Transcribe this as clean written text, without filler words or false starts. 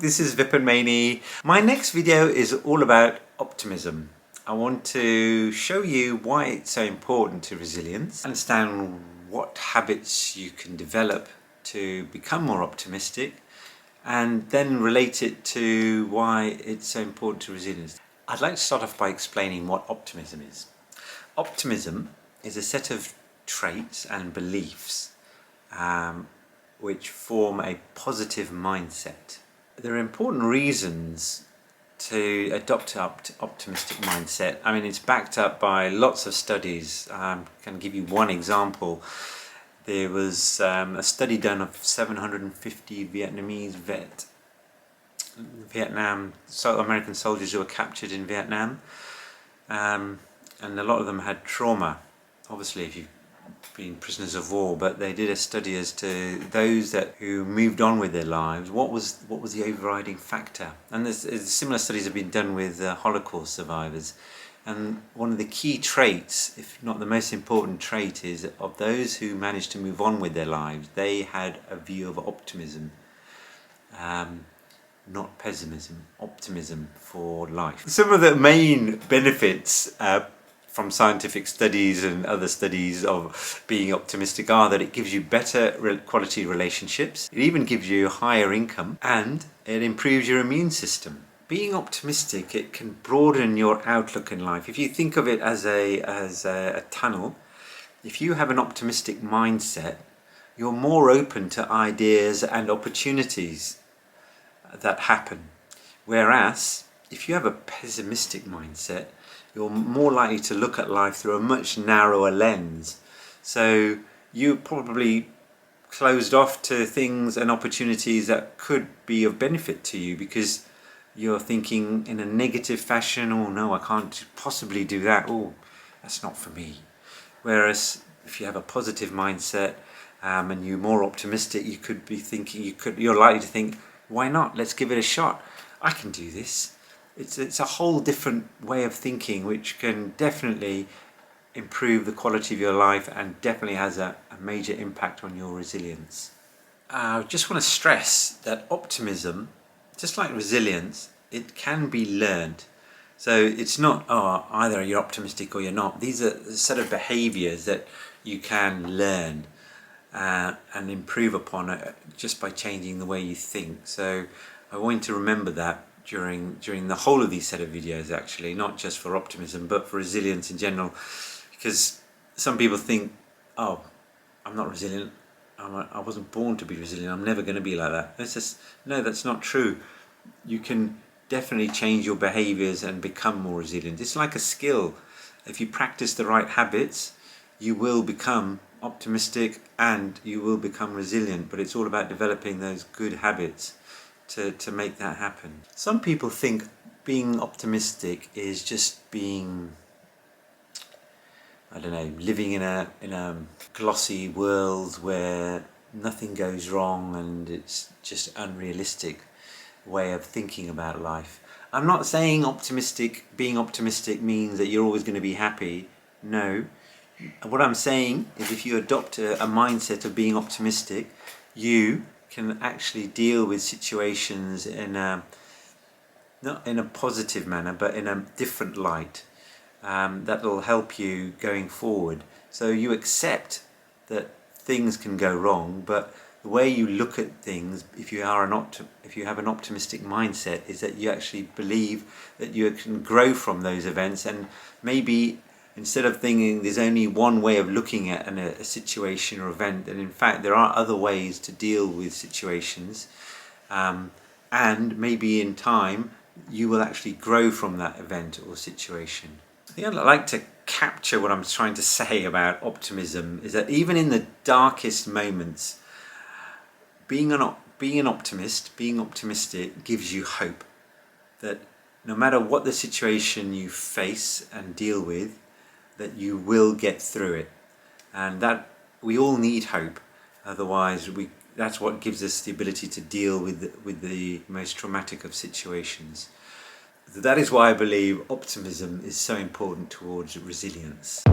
this is Vipin Maini. My next video is all about optimism. I want to show you why it's so important to resilience, understand what habits you can develop to become more optimistic, and then relate it to why it's so important to resilience. I'd like to start off by explaining what optimism is. Optimism is a set of traits and beliefs which form a positive mindset. There are important reasons to adopt an optimistic mindset. I mean, it's backed up by lots of studies. I can give you one example. There was a study done of 750 Vietnamese American soldiers who were captured in Vietnam, and a lot of them had trauma. Obviously, if you've been prisoners of war, but they did a study as to those who moved on with their lives. What was the overriding factor? And there's similar studies have been done with Holocaust survivors. And one of the key traits, if not the most important trait, is of those who managed to move on with their lives, they had a view of optimism, not pessimism, optimism for life. Some of the main benefits from scientific studies and other studies of being optimistic are that it gives you better quality relationships, it even gives you higher income, and it improves your immune system. Being optimistic, it can broaden your outlook in life. If you think of it as a tunnel, if you have an optimistic mindset, you're more open to ideas and opportunities that happen. Whereas, if you have a pessimistic mindset, you're more likely to look at life through a much narrower lens. So you're probably closed off to things and opportunities that could be of benefit to you because you're thinking in a negative fashion. Oh no, I can't possibly do that. Oh, that's not for me. Whereas if you have a positive mindset and you're more optimistic, you could be thinking, you're likely to think, why not? Let's give it a shot. I can do this. It's a whole different way of thinking which can definitely improve the quality of your life and definitely has a major impact on your resilience. I just want to stress that optimism, just like resilience, it can be learned. So it's not, either you're optimistic or you're not. These are a set of behaviours that you can learn and improve upon it just by changing the way you think. So I want you to remember that during the whole of these set of videos, actually, not just for optimism but for resilience in general, because some people think, oh, I'm not resilient, I wasn't born to be resilient, I'm never going to be like that. No, that's not true. You can definitely change your behaviors and become more resilient. It's like a skill. If you practice the right habits, you will become optimistic and you will become resilient, but it's all about developing those good habits to make that happen. Some people think being optimistic is just being, I don't know, living in a glossy world where nothing goes wrong and it's just unrealistic way of thinking about life. I'm not saying being optimistic means that you're always going to be happy. No. What I'm saying is if you adopt a mindset of being optimistic, you can actually deal with situations not in a positive manner but in a different light that will help you going forward. So you accept that things can go wrong, but the way you look at things, if you have an optimistic mindset, is that you actually believe that you can grow from those events, and maybe instead of thinking there's only one way of looking at a situation or event, and in fact there are other ways to deal with situations, and maybe in time you will actually grow from that event or situation. I think I'd like to capture what I'm trying to say about optimism is that even in the darkest moments, being an optimist, being optimistic gives you hope that no matter what the situation you face and deal with, that you will get through it, and that we all need hope. Otherwise, that's what gives us the ability to deal with the most traumatic of situations. That is why I believe optimism is so important towards resilience.